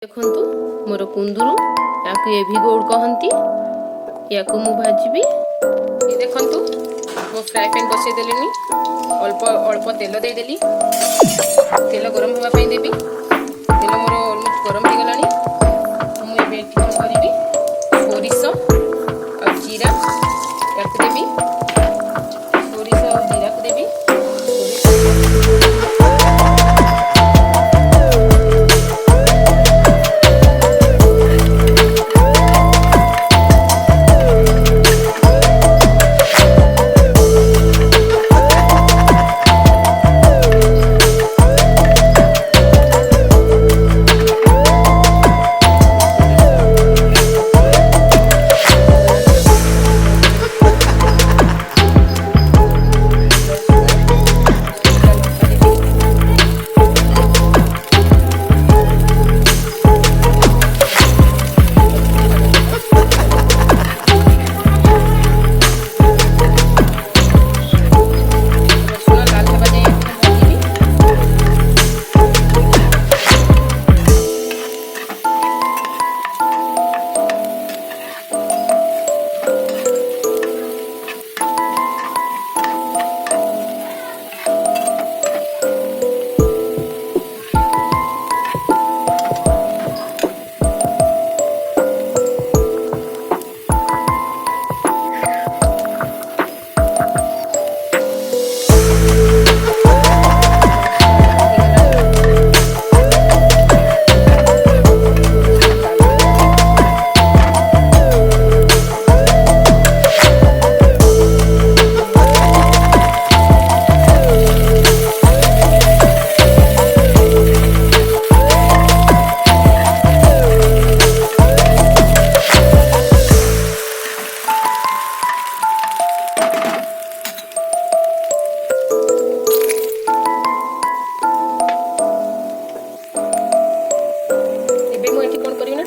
देखंतु मोर कुंदुरु या एभी गोड़ कहती या मु भाजबी। ये देखंतु मो फ्राए पैन बसई देली अल्प अल्प तेल देदेली तेल गरम होगा देवी तेल मोर ऑलमोस्ट गरम हो गलानी मुझे कौन करी सोरिष और जीरा या देवी सोरिष और जीरा को देवी।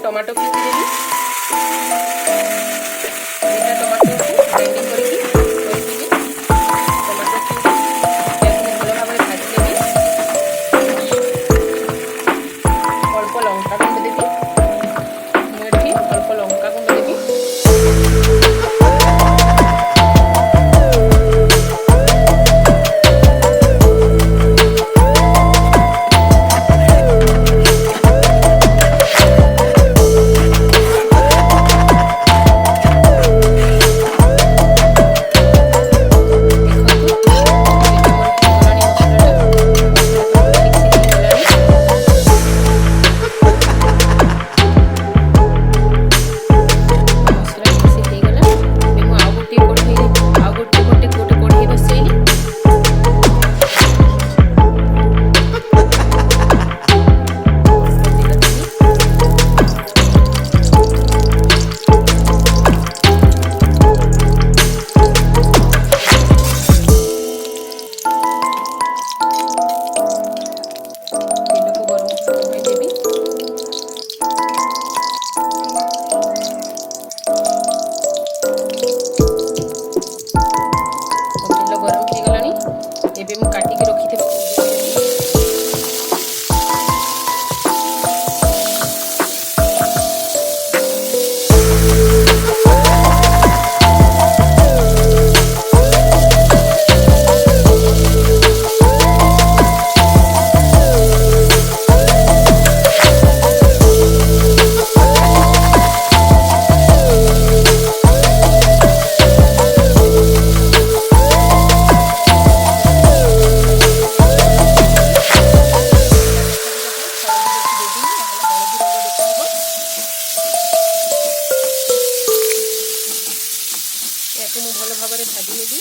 टमाटो की टमाटो ग्राइंडिंग करके टमाटो भल भाव भाजी अल्प लंका गुंड देवी मुझे अल्प लंका गुंड देवी। भल भाव भाजी नेबी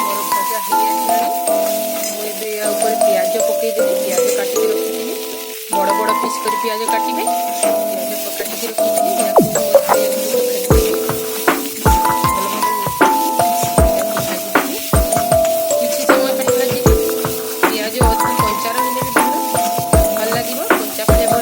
मोर भजा हो पियाज पकईदेवी पियाज काटिक रखी बड़ बड़ पीस कर पियाज काटे पियाज काटिक रखी किसी समय भाजी पियाज अधा कंचा रही भल लगे कंचा फ्लेवर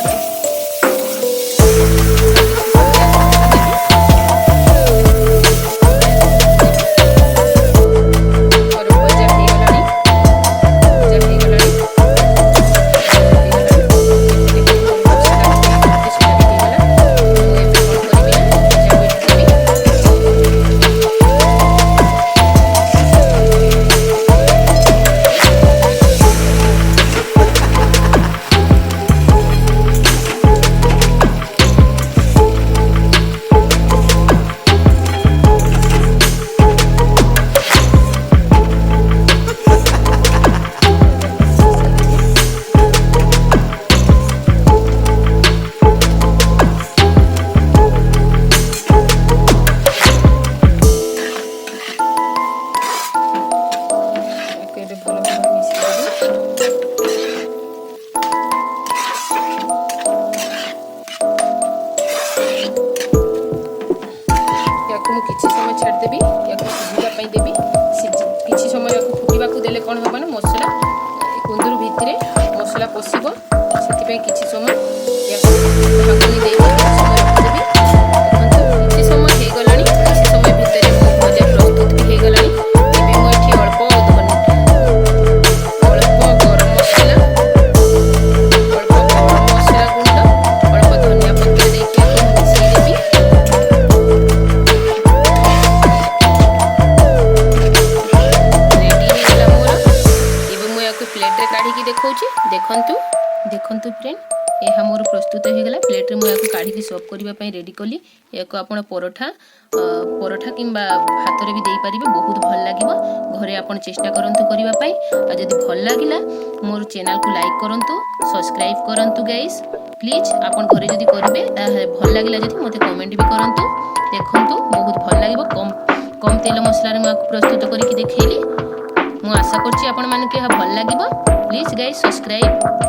କରିଦେବି ସିଝିବା ପାଇଁ ଦେବି କିଛି ସମୟ ଫୁଟିବାକୁ ଦେଲେ କ'ଣ ହେବ ନା ମସଲା କୁନ୍ଦୁରୁ ଭିତରେ ମସଲା ପଶିବ ସେଥିପାଇଁ କିଛି ସମୟ ଢାଙ୍କୁଣି ଦେଇକି କିଛି ସମୟ ରଖିଦେବି। ଦେଖନ୍ତୁ କିଛି ସମୟ ହେଇଗଲାଣି କିଛି ସମୟ ଭିତରେ ମୋ ଭଜା ପ୍ରସ୍ତୁତ ବି ହେଇଗଲାଣି। ଏବେ ମୁଁ ଏଠି ଅଳ୍ପ ଗରମ ମସଲା ଗୁଣ୍ଡ ଅଳ୍ପ ଧନିଆ ପତ୍ର ଦେଇକି ମିଶାଇଦେବି। ପ୍ଲେଟ୍ରେ କାଢ଼ିକି ଦେଖାଉଛି ଦେଖନ୍ତୁ ଫ୍ରେଣ୍ଡ ଏହା ମୋର ପ୍ରସ୍ତୁତ ହେଇଗଲା। ପ୍ଲେଟ୍ରେ ମୁଁ ଏହାକୁ କାଢ଼ିକି ସର୍ଭ କରିବା ପାଇଁ ରେଡ଼ି କଲି। ଏହାକୁ ଆପଣ ପରଠା କିମ୍ବା ଭାତରେ ବି ଦେଇପାରିବେ, ବହୁତ ଭଲ ଲାଗିବ। ଘରେ ଆପଣ ଚେଷ୍ଟା କରନ୍ତୁ କରିବା ପାଇଁ। ଆଉ ଯଦି ଭଲ ଲାଗିଲା ମୋର ଚ୍ୟାନେଲକୁ ଲାଇକ୍ କରନ୍ତୁ, ସବସ୍କ୍ରାଇବ୍ କରନ୍ତୁ ଗାଇସ୍ ପ୍ଲିଜ୍। ଆପଣ ଘରେ ଯଦି କରିବେ ତାହେଲେ ଭଲ ଲାଗିଲା ଯଦି ମୋତେ କମେଣ୍ଟ ବି କରନ୍ତୁ। ଦେଖନ୍ତୁ ବହୁତ ଭଲ ଲାଗିବ। କମ୍ ତେଲ ମସଲାରେ ମୁଁ ଏହାକୁ ପ୍ରସ୍ତୁତ କରିକି ଦେଖେଇଲି। ମୁଁ ଆଶା କରୁଛି ଆପଣମାନଙ୍କୁ ଏହା ଭଲ ଲାଗିବ। Please guys subscribe.